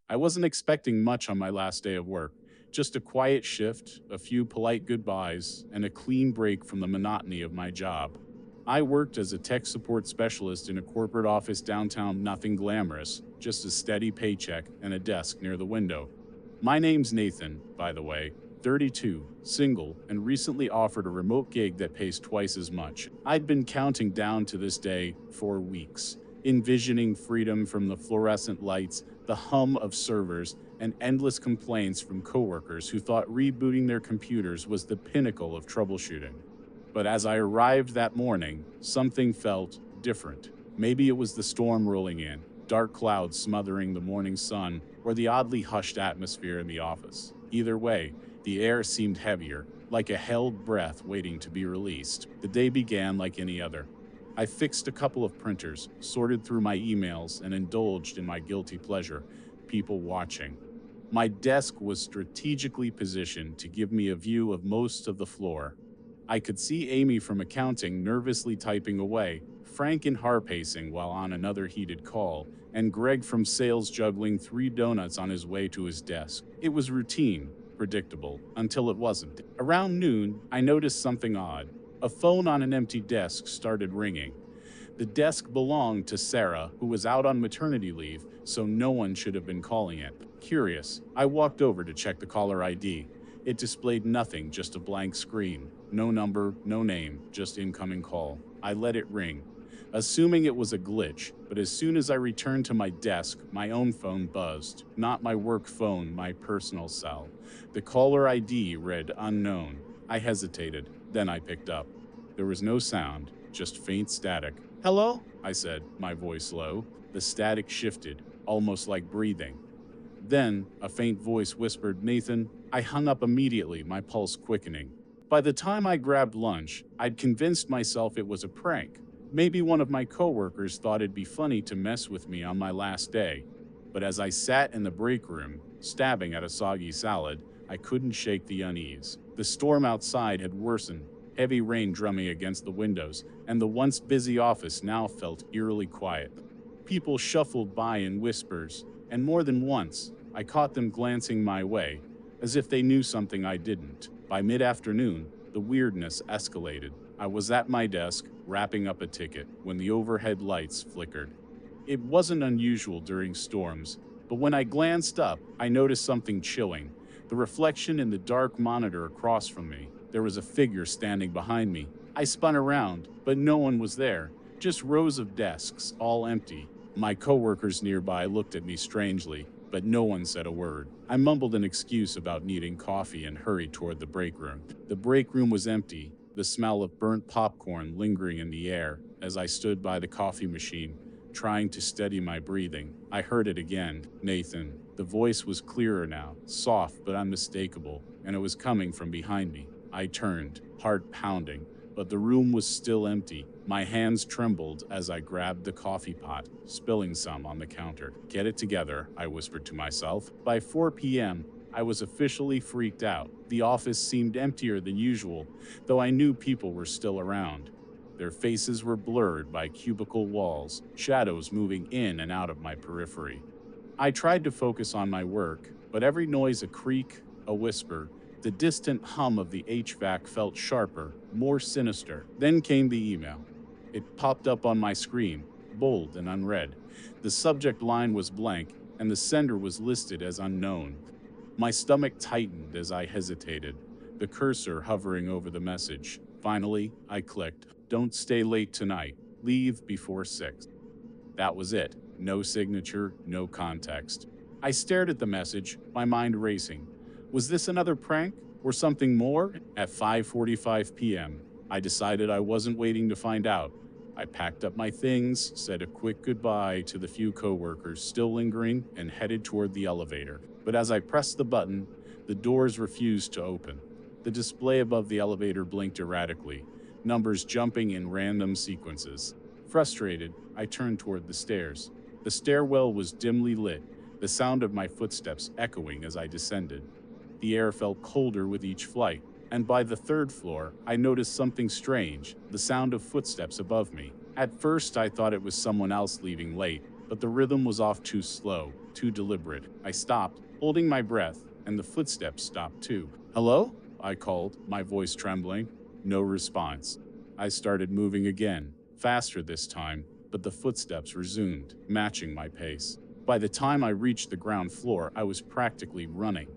I wasn't expecting much on my last day of work, just a quiet shift, a few polite goodbyes, and a clean break from the monotony of my job. I worked as a tech support specialist in a corporate office downtown, nothing glamorous, just a steady paycheck and a desk near the window. My name's Nathan, by the way, 32, single, and recently offered a remote gig that pays twice as much. I'd been counting down to this day for weeks, envisioning freedom from the fluorescent lights, the hum of servers, and endless complaints from coworkers who thought rebooting their computers was the pinnacle of troubleshooting. But as I arrived that morning, something felt different. Maybe it was the storm rolling in, dark clouds smothering the morning sun, or the oddly hushed atmosphere in the office. Either way, the air seemed heavier, like a held breath waiting to be released. The day began like any other. I fixed a couple of printers, sorted through my emails, and indulged in my guilty pleasure, people watching. My desk was strategically positioned to give me a view of most of the floor. I could see Amy from accounting nervously typing away, Frank in Har pacing while on another heated call, and Greg from sales juggling 3 donuts on his way to his desk. It was routine, predictable, until it wasn't. Around noon, I noticed something odd. A phone on an empty desk started ringing. The desk belonged to Sarah, who was out on maternity leave, so no one should have been calling it. Curious, I walked over to check the caller ID. It displayed nothing, just a blank screen. No number, no name, just incoming call. I let it ring, assuming it was a glitch, but as soon as I returned to my desk, my own phone buzzed. Not my work phone, my personal cell. The caller ID read unknown. I hesitated, then I picked up. There was no sound, just faint static. "Hello?" I said, my voice low. The static shifted, almost like breathing. Then, a faint voice whispered, "Nathan." I hung up immediately, my pulse quickening. By the time I grabbed lunch, I'd convinced myself it was a prank. Maybe one of my coworkers thought it'd be funny to mess with me on my last day. But as I sat in the break room, stabbing at a soggy salad, I couldn't shake the unease. The storm outside had worsened, heavy rain drumming against the windows, and the once busy office now felt eerily quiet. People shuffled by in whispers, and more than once, I caught them glancing my way, as if they knew something I didn't. By mid-afternoon, the weirdness escalated. I was at my desk, wrapping up a ticket, when the overhead lights flickered. It wasn't unusual during storms, but when I glanced up, I noticed something chilling. The reflection in the dark monitor across from me. There was a figure standing behind me. I spun around, but no one was there, just rows of desks, all empty. My coworkers nearby looked at me strangely, but no one said a word. I mumbled an excuse about needing coffee and hurried toward the break room. The break room was empty, the smell of burnt popcorn lingering in the air. As I stood by the coffee machine, trying to steady my breathing, I heard it again. "Nathan." The voice was clearer now, soft but unmistakable, and it was coming from behind me. I turned, heart pounding, but the room was still empty. My hands trembled as I grabbed the coffee pot, spilling some on the counter. "Get it together," I whispered to myself. By 4 p.m., I was officially freaked out. The office seemed emptier than usual, though I knew people were still around. Their faces were blurred by cubicle walls, shadows moving in and out of my periphery. I tried to focus on my work, but every noise, a creak, a whisper, the distant hum of the HVAC felt sharper, more sinister. Then came the email. It popped up on my screen, bold and unread. The subject line was blank, and the sender was listed as unknown. My stomach tightened as I hesitated, the cursor hovering over the message. Finally, I clicked. "Don't stay late tonight. Leave before 6." That was it. No signature, no context. I stared at the message, my mind racing. Was this another prank, or something more? At 5:45 p.m., I decided I wasn't waiting to find out. I packed up my things, said a quick goodbye to the few coworkers still lingering, and headed toward the elevator. But as I pressed the button, the doors refused to open. The display above the elevator blinked erratically, numbers jumping in random sequences. Frustrated, I turned toward the stairs. The stairwell was dimly lit, the sound of my footsteps echoing as I descended. The air felt colder with each flight, and by the 3rd floor, I noticed something strange, the sound of footsteps above me. At first, I thought it was someone else leaving late, but the rhythm was off too slow, too deliberate. I stopped, holding my breath, and the footsteps stopped too. "Hello?" I called, my voice trembling. No response. I started moving again, faster this time, but the footsteps resumed, matching my pace. By the time I reached the ground floor, I was practically running.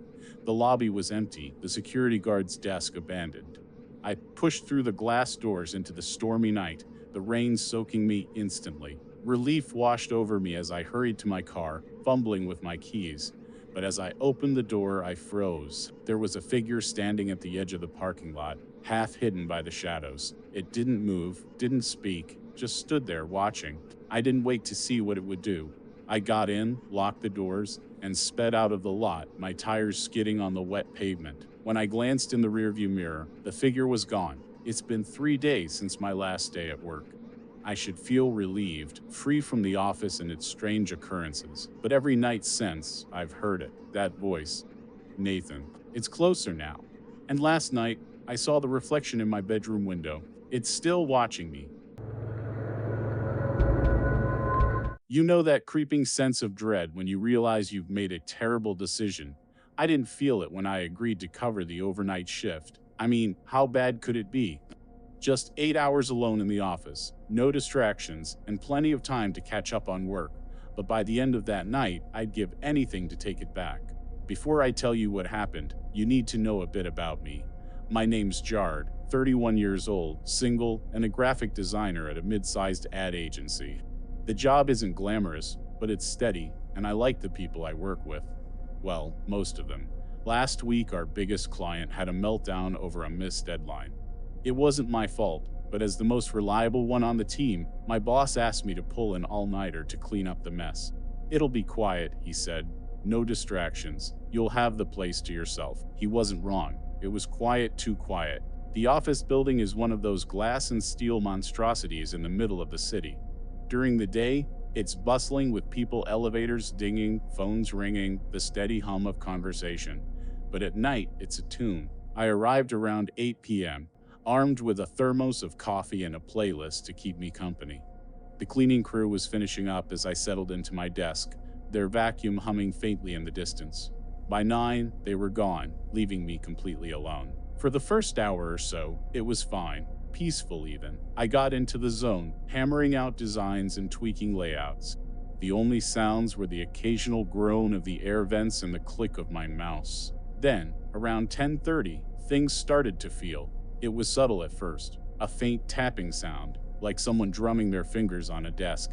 The lobby was empty, the security guard's desk abandoned. I pushed through the glass doors into the stormy night, the rain soaking me instantly. Relief washed over me as I hurried to my car, fumbling with my keys. But as I opened the door, I froze. There was a figure standing at the edge of the parking lot, half hidden by the shadows. It didn't move, didn't speak, just stood there watching. I didn't wait to see what it would do. I got in, locked the doors, and sped out of the lot, my tires skidding on the wet pavement. When I glanced in the rearview mirror, the figure was gone. It's been 3 days since my last day at work. I should feel relieved, free from the office and its strange occurrences. But every night since, I've heard it, that voice. Nathan. It's closer now. And last night, I saw the reflection in my bedroom window. It's still watching me. You know that creeping sense of dread when you realize you've made a terrible decision. I didn't feel it when I agreed to cover the overnight shift. I mean, how bad could it be? Just 8 hours alone in the office, no distractions, and plenty of time to catch up on work. But by the end of that night, I'd give anything to take it back. Before I tell you what happened, you need to know a bit about me. My name's Jard, 31 years old, single, and a graphic designer at a mid-sized ad agency. The job isn't glamorous, but it's steady, and I like the people I work with. Well, most of them. Last week, our biggest client had a meltdown over a missed deadline. It wasn't my fault, but as the most reliable one on the team, my boss asked me to pull an all-nighter to clean up the mess. "It'll be quiet," he said. "No distractions. You'll have the place to yourself." He wasn't wrong. It was quiet, too quiet. The office building is one of those glass and steel monstrosities in the middle of the city. During the day, it's bustling with people, elevators dinging, phones ringing, the steady hum of conversation. But at night, it's a tune. I arrived around 8 p.m., armed with a thermos of coffee and a playlist to keep me company. The cleaning crew was finishing up as I settled into my desk, their vacuum humming faintly in the distance. By 9, they were gone, leaving me completely alone. For the first hour or so, it was fine, peaceful even. I got into the zone, hammering out designs and tweaking layouts. The only sounds were the occasional groan of the air vents and the click of my mouse. Then, around 10:30, things started to feel. It was subtle at first, a faint tapping sound, like someone drumming their fingers on a desk.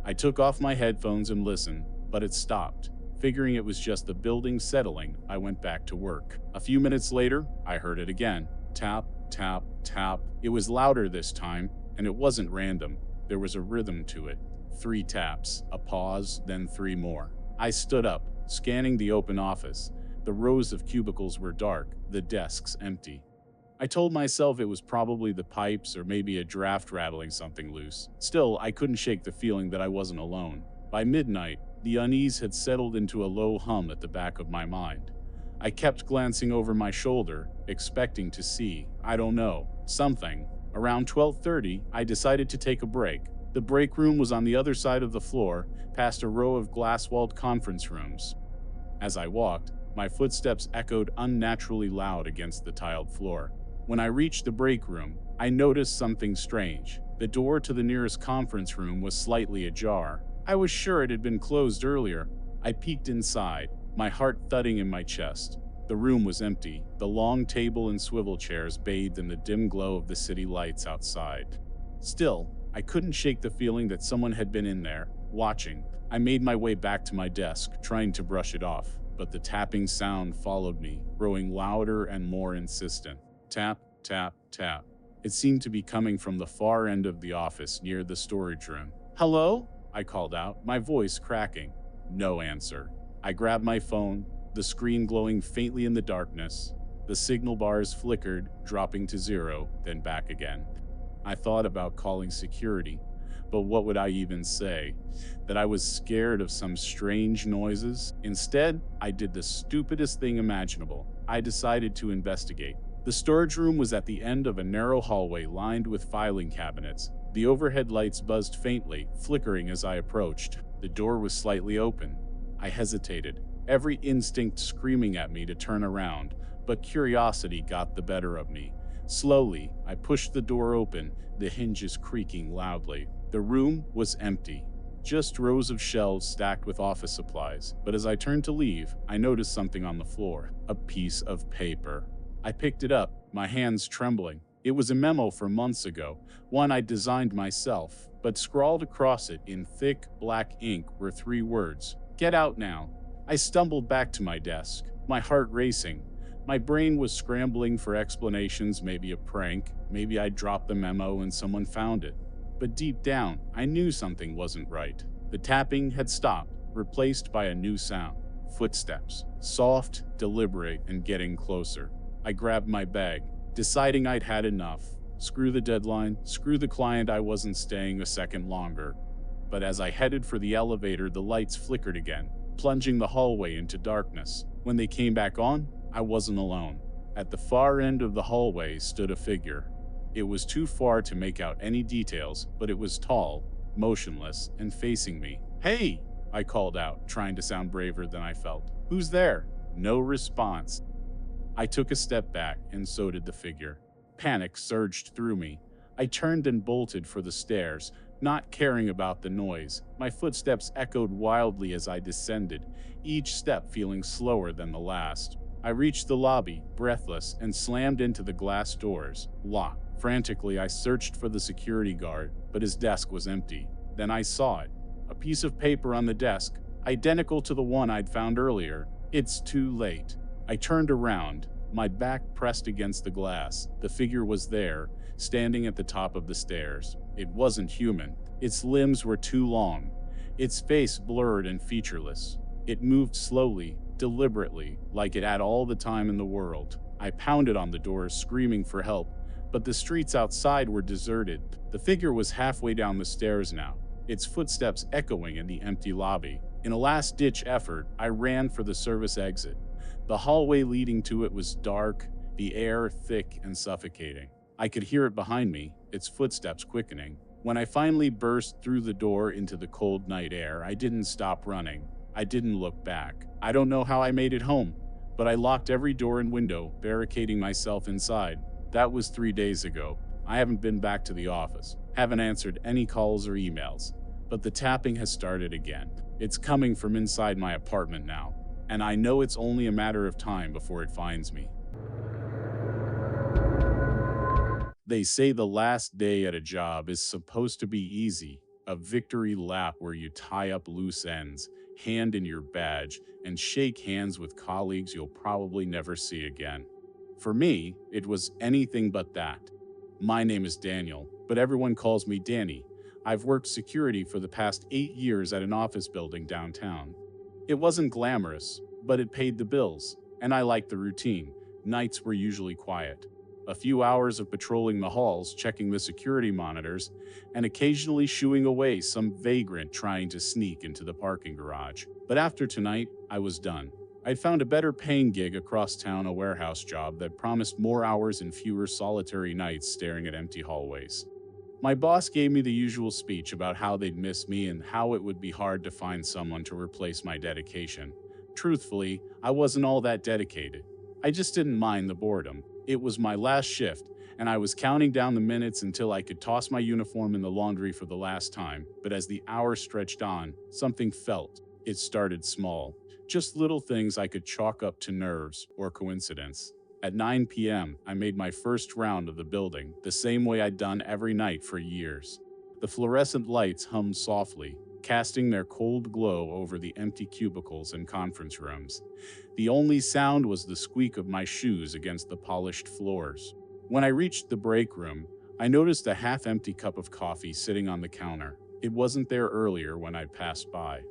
I took off my headphones and listened, but it stopped. Figuring it was just the building settling, I went back to work. A few minutes later, I heard it again. Tap, tap, tap. It was louder this time, and it wasn't random. There was a rhythm to it. 3 taps, a pause, then 3 more. I stood up, scanning the open office. The rows of cubicles were dark, the desks empty. I told myself it was probably the pipes or maybe a draft rattling something loose. Still, I couldn't shake the feeling that I wasn't alone. By midnight, the unease had settled into a low hum at the back of my mind. I kept glancing over my shoulder, expecting to see, I don't know, something. Around 12:30, I decided to take a break. The break room was on the other side of the floor, past a row of glass-walled conference rooms. As I walked, my footsteps echoed unnaturally loud against the tiled floor. When I reached the break room, I noticed something strange. The door to the nearest conference room was slightly ajar. I was sure it had been closed earlier. I peeked inside, my heart thudding in my chest. The room was empty, the long table and swivel chairs bathed in the dim glow of the city lights outside. Still, I couldn't shake the feeling that someone had been in there, watching. I made my way back to my desk, trying to brush it off, but the tapping sound followed me, growing louder and more insistent. Tap, tap, tap. It seemed to be coming from the far end of the office near the storage room. "Hello?" I called out, my voice cracking. No answer. I grabbed my phone, the screen glowing faintly in the darkness. The signal bars flickered, dropping to 0, then back again. I thought about calling security, but what would I even say? That I was scared of some strange noises? Instead, I did the stupidest thing imaginable. I decided to investigate. The storage room was at the end of a narrow hallway lined with filing cabinets. The overhead lights buzzed faintly, flickering as I approached. The door was slightly open. I hesitated, every instinct screaming at me to turn around, but curiosity got the better of me. Slowly, I pushed the door open, the hinges creaking loudly. The room was empty. Just rows of shelves stacked with office supplies. But as I turned to leave, I noticed something on the floor. A piece of paper. I picked it up, my hands trembling. It was a memo from months ago, one I designed myself, but scrawled across it in thick, black ink were 3 words. Get out now. I stumbled back to my desk, my heart racing. My brain was scrambling for explanations, maybe a prank, maybe I dropped the memo and someone found it. But deep down, I knew something wasn't right. The tapping had stopped, replaced by a new sound. Footsteps, soft, deliberate, and getting closer. I grabbed my bag, deciding I'd had enough. Screw the deadline, screw the client, I wasn't staying a second longer. But as I headed for the elevator, the lights flickered again, plunging the hallway into darkness. When they came back on, I wasn't alone. At the far end of the hallway stood a figure. It was too far to make out any details, but it was tall, motionless, and facing me. "Hey!" I called out, trying to sound braver than I felt. "Who's there?" No response. I took a step back, and so did the figure. Panic surged through me. I turned and bolted for the stairs, not caring about the noise. My footsteps echoed wildly as I descended, each step feeling slower than the last. I reached the lobby, breathless, and slammed into the glass doors, locked. Frantically, I searched for the security guard, but his desk was empty. Then I saw it. A piece of paper on the desk, identical to the one I'd found earlier. It's too late. I turned around, my back pressed against the glass. The figure was there, standing at the top of the stairs. It wasn't human. Its limbs were too long, its face blurred and featureless. It moved slowly, deliberately, like it had all the time in the world. I pounded on the door, screaming for help, but the streets outside were deserted. The figure was halfway down the stairs now, its footsteps echoing in the empty lobby. In a last-ditch effort, I ran for the service exit. The hallway leading to it was dark, the air thick and suffocating. I could hear it behind me, its footsteps quickening. When I finally burst through the door into the cold night air, I didn't stop running. I didn't look back. I don't know how I made it home, but I locked every door and window, barricading myself inside. That was 3 days ago. I haven't been back to the office, haven't answered any calls or emails, but the tapping has started again. It's coming from inside my apartment now, and I know it's only a matter of time before it finds me. They say the last day at a job is supposed to be easy, a victory lap where you tie up loose ends, hand in your badge, and shake hands with colleagues you'll probably never see again. For me, it was anything but that. My name is Daniel, but everyone calls me Danny. I've worked security for the past 8 years at an office building downtown. It wasn't glamorous, but it paid the bills, and I liked the routine. Nights were usually quiet. A few hours of patrolling the halls, checking the security monitors, and occasionally shooing away some vagrant trying to sneak into the parking garage. But after tonight, I was done. I'd found a better paying gig across town, a warehouse job that promised more hours and fewer solitary nights staring at empty hallways. My boss gave me the usual speech about how they'd miss me and how it would be hard to find someone to replace my dedication. Truthfully, I wasn't all that dedicated. I just didn't mind the boredom. It was my last shift, and I was counting down the minutes until I could toss my uniform in the laundry for the last time. But as the hours stretched on, something felt. It started small. Just little things I could chalk up to nerves or coincidence. At 9 p.m., I made my first round of the building, the same way I'd done every night for years. The fluorescent lights hummed softly, casting their cold glow over the empty cubicles and conference rooms. The only sound was the squeak of my shoes against the polished floors. When I reached the break room, I noticed a half-empty cup of coffee sitting on the counter. It wasn't there earlier when I'd passed by.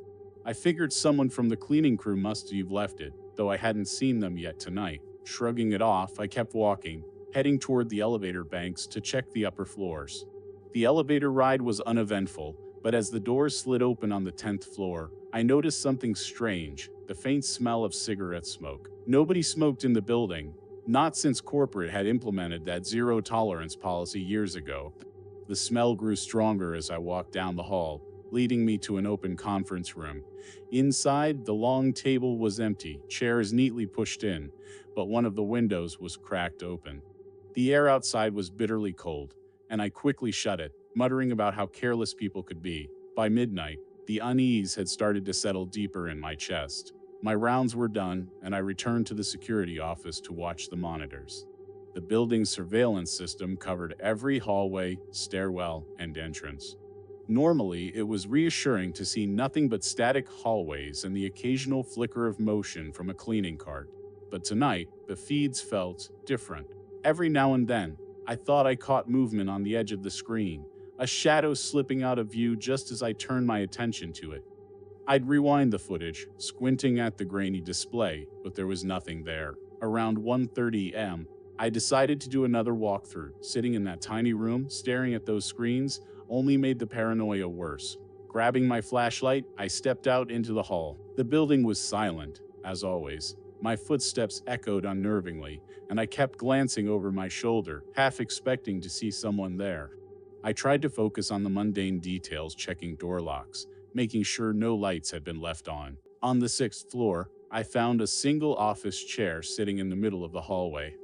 I figured someone from the cleaning crew must have left it, though I hadn't seen them yet tonight. Shrugging it off, I kept walking, heading toward the elevator banks to check the upper floors. The elevator ride was uneventful, but as the doors slid open on the 10th floor, I noticed something strange, the faint smell of cigarette smoke. Nobody smoked in the building, not since corporate had implemented that zero-tolerance policy years ago. The smell grew stronger as I walked down the hall, leading me to an open conference room. Inside, the long table was empty, chairs neatly pushed in, but one of the windows was cracked open. The air outside was bitterly cold, and I quickly shut it, muttering about how careless people could be. By midnight, the unease had started to settle deeper in my chest. My rounds were done, and I returned to the security office to watch the monitors. The building's surveillance system covered every hallway, stairwell, and entrance. Normally, it was reassuring to see nothing but static hallways and the occasional flicker of motion from a cleaning cart. But tonight, the feeds felt different. Every now and then, I thought I caught movement on the edge of the screen, a shadow slipping out of view just as I turned my attention to it. I'd rewind the footage, squinting at the grainy display, but there was nothing there. Around 1:30 am, I decided to do another walkthrough. Sitting in that tiny room, staring at those screens, only made the paranoia worse. Grabbing my flashlight, I stepped out into the hall. The building was silent, as always. My footsteps echoed unnervingly, and I kept glancing over my shoulder, half expecting to see someone there. I tried to focus on the mundane details, checking door locks, making sure no lights had been left on. On the 6th floor, I found a single office chair sitting in the middle of the hallway.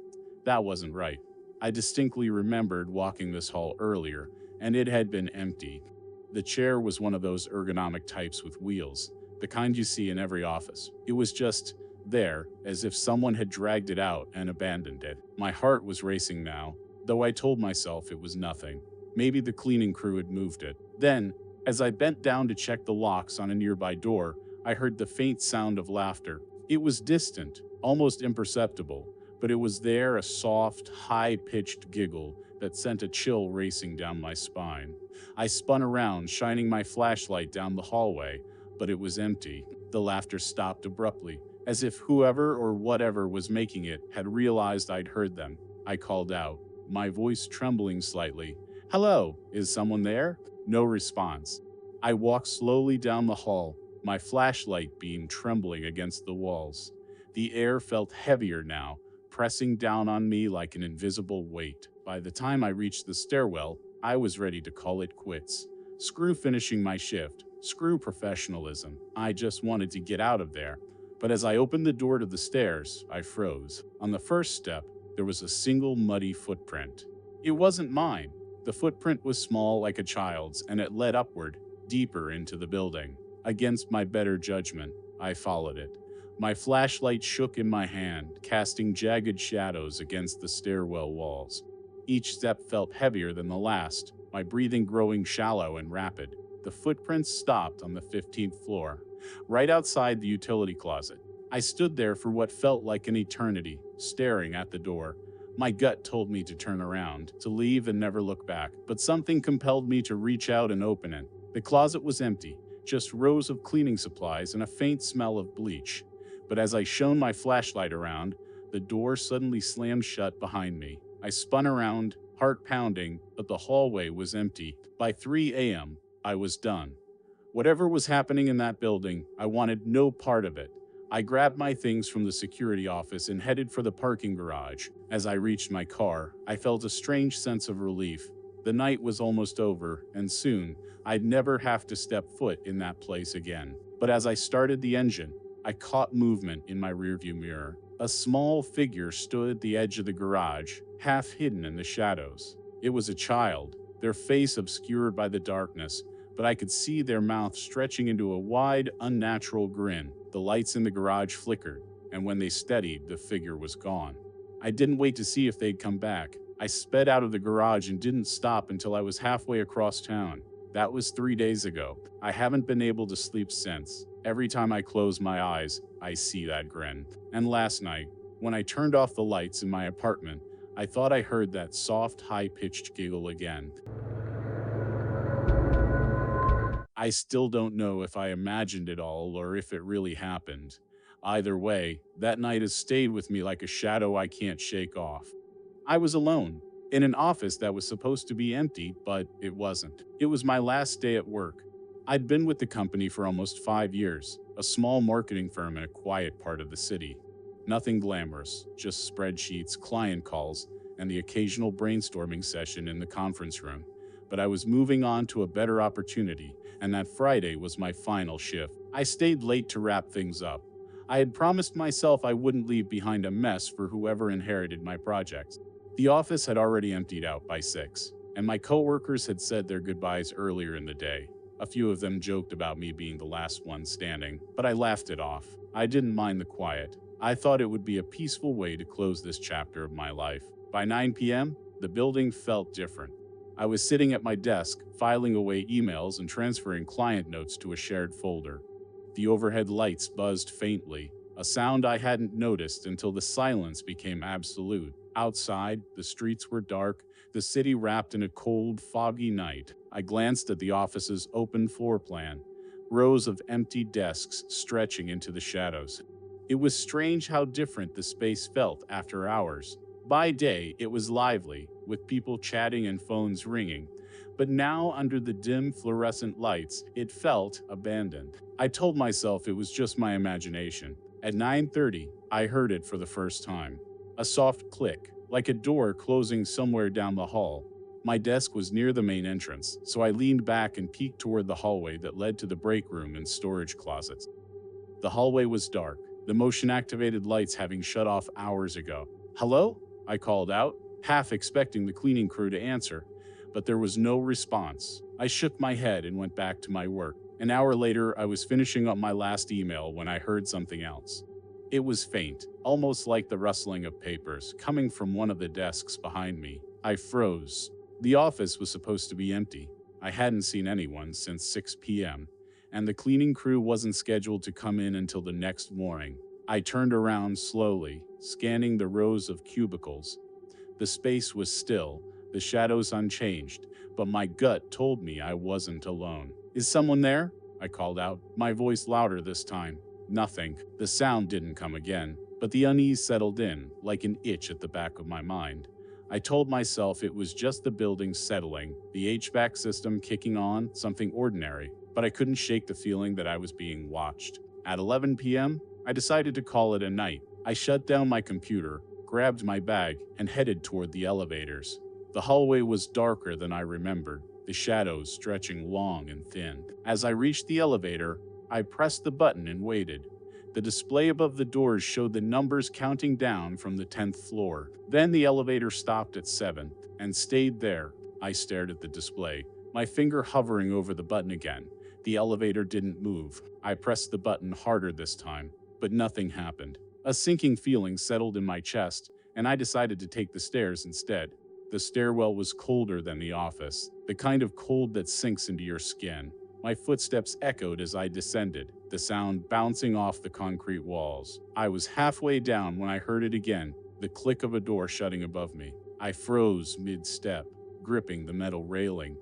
That wasn't right. I distinctly remembered walking this hall earlier, and it had been empty. The chair was one of those ergonomic types with wheels, the kind you see in every office. It was just there, as if someone had dragged it out and abandoned it. My heart was racing now, though I told myself it was nothing. Maybe the cleaning crew had moved it. Then, as I bent down to check the locks on a nearby door, I heard the faint sound of laughter. It was distant, almost imperceptible, but it was there, a soft, high-pitched giggle that sent a chill racing down my spine. I spun around, shining my flashlight down the hallway, but it was empty. The laughter stopped abruptly, as if whoever or whatever was making it had realized I'd heard them. I called out, my voice trembling slightly. "Hello, is someone there?" No response. I walked slowly down the hall, my flashlight beam trembling against the walls. The air felt heavier now, pressing down on me like an invisible weight. By the time I reached the stairwell, I was ready to call it quits. Screw finishing my shift. Screw professionalism. I just wanted to get out of there. But as I opened the door to the stairs, I froze. On the first step, there was a single muddy footprint. It wasn't mine. The footprint was small like a child's, and it led upward, deeper into the building. Against my better judgment, I followed it. My flashlight shook in my hand, casting jagged shadows against the stairwell walls. Each step felt heavier than the last, my breathing growing shallow and rapid. The footprints stopped on the 15th floor, right outside the utility closet. I stood there for what felt like an eternity, staring at the door. My gut told me to turn around, to leave and never look back, but something compelled me to reach out and open it. The closet was empty, just rows of cleaning supplies and a faint smell of bleach. But as I shone my flashlight around, the door suddenly slammed shut behind me. I spun around, heart pounding, but the hallway was empty. By 3 a.m., I was done. Whatever was happening in that building, I wanted no part of it. I grabbed my things from the security office and headed for the parking garage. As I reached my car, I felt a strange sense of relief. The night was almost over, and soon, I'd never have to step foot in that place again. But as I started the engine, I caught movement in my rearview mirror. A small figure stood at the edge of the garage, half hidden in the shadows. It was a child, their face obscured by the darkness, but I could see their mouth stretching into a wide, unnatural grin. The lights in the garage flickered, and when they steadied, the figure was gone. I didn't wait to see if they'd come back. I sped out of the garage and didn't stop until I was halfway across town. That was 3 days ago. I haven't been able to sleep since. Every time I close my eyes, I see that grin. And last night, when I turned off the lights in my apartment, I thought I heard that soft, high-pitched giggle again. I still don't know if I imagined it all or if it really happened. Either way, that night has stayed with me like a shadow I can't shake off. I was alone, in an office that was supposed to be empty, but it wasn't. It was my last day at work. I'd been with the company for almost 5 years, a small marketing firm in a quiet part of the city. Nothing glamorous, just spreadsheets, client calls, and the occasional brainstorming session in the conference room. but I was moving on to a better opportunity, and that Friday was my final shift. I stayed late to wrap things up. I had promised myself I wouldn't leave behind a mess for whoever inherited my projects. The office had already emptied out by 6, and my coworkers had said their goodbyes earlier in the day. A few of them joked about me being the last one standing, but I laughed it off. I didn't mind the quiet. I thought it would be a peaceful way to close this chapter of my life. By 9 p.m., the building felt different. I was sitting at my desk, filing away emails and transferring client notes to a shared folder. The overhead lights buzzed faintly, a sound I hadn't noticed until the silence became absolute. Outside, the streets were dark, the city wrapped in a cold, foggy night. I glanced at the office's open floor plan, rows of empty desks stretching into the shadows. It was strange how different the space felt after hours. By day, it was lively, with people chatting and phones ringing, but now under the dim fluorescent lights, it felt abandoned. I told myself it was just my imagination. At 9:30, I heard it for the first time. A soft click, like a door closing somewhere down the hall. My desk was near the main entrance, so I leaned back and peeked toward the hallway that led to the break room and storage closets. The hallway was dark, the motion-activated lights having shut off hours ago. "Hello?" I called out, half expecting the cleaning crew to answer, but there was no response. I shook my head and went back to my work. An hour later, I was finishing up my last email when I heard something else. It was faint, almost like the rustling of papers, coming from one of the desks behind me. I froze. The office was supposed to be empty. I hadn't seen anyone since 6 p.m., and the cleaning crew wasn't scheduled to come in until the next morning. I turned around slowly, scanning the rows of cubicles. The space was still, the shadows unchanged, but my gut told me I wasn't alone. "Is someone there?" I called out, my voice louder this time. Nothing. The sound didn't come again, but the unease settled in, like an itch at the back of my mind. I told myself it was just the building settling, the HVAC system kicking on, something ordinary, but I couldn't shake the feeling that I was being watched. At 11 p.m., I decided to call it a night. I shut down my computer, grabbed my bag, and headed toward the elevators. The hallway was darker than I remembered, the shadows stretching long and thin. As I reached the elevator, I pressed the button and waited. The display above the doors showed the numbers counting down from the 10th floor. Then the elevator stopped at 7th and stayed there. I stared at the display, my finger hovering over the button again. The elevator didn't move. I pressed the button harder this time, but nothing happened. A sinking feeling settled in my chest, and I decided to take the stairs instead. The stairwell was colder than the office, the kind of cold that sinks into your skin. My footsteps echoed as I descended, the sound bouncing off the concrete walls. I was halfway down when I heard it again, the click of a door shutting above me. I froze mid-step, gripping the metal railing.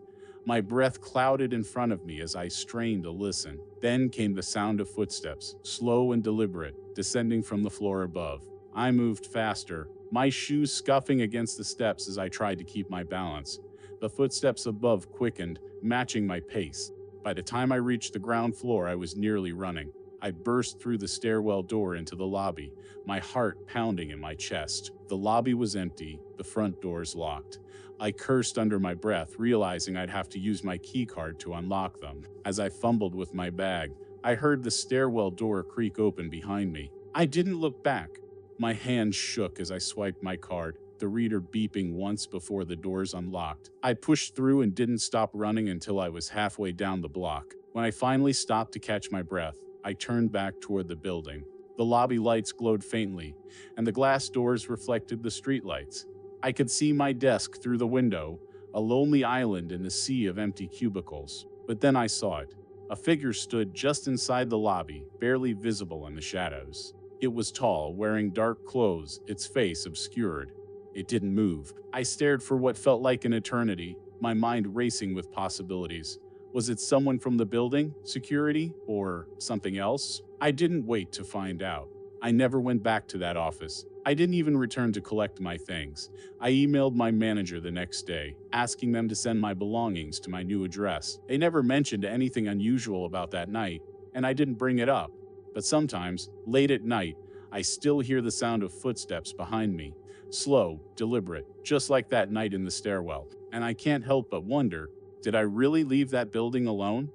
My breath clouded in front of me as I strained to listen. Then came the sound of footsteps, slow and deliberate, descending from the floor above. I moved faster, my shoes scuffing against the steps as I tried to keep my balance. The footsteps above quickened, matching my pace. By the time I reached the ground floor, I was nearly running. I burst through the stairwell door into the lobby, my heart pounding in my chest. The lobby was empty, the front doors locked. I cursed under my breath, realizing I'd have to use my key card to unlock them. As I fumbled with my bag, I heard the stairwell door creak open behind me. I didn't look back. My hand shook as I swiped my card, the reader beeping once before the doors unlocked. I pushed through and didn't stop running until I was halfway down the block. When I finally stopped to catch my breath, I turned back toward the building. The lobby lights glowed faintly, and the glass doors reflected the streetlights. I could see my desk through the window, a lonely island in the sea of empty cubicles. But then I saw it. A figure stood just inside the lobby, barely visible in the shadows. It was tall, wearing dark clothes, its face obscured. It didn't move. I stared for what felt like an eternity, my mind racing with possibilities. Was it someone from the building, security, or something else? I didn't wait to find out. I never went back to that office. I didn't even return to collect my things. I emailed my manager the next day, asking them to send my belongings to my new address. They never mentioned anything unusual about that night, and I didn't bring it up. But sometimes, late at night, I still hear the sound of footsteps behind me. Slow, deliberate, just like that night in the stairwell. And I can't help but wonder, Did I really leave that building alone?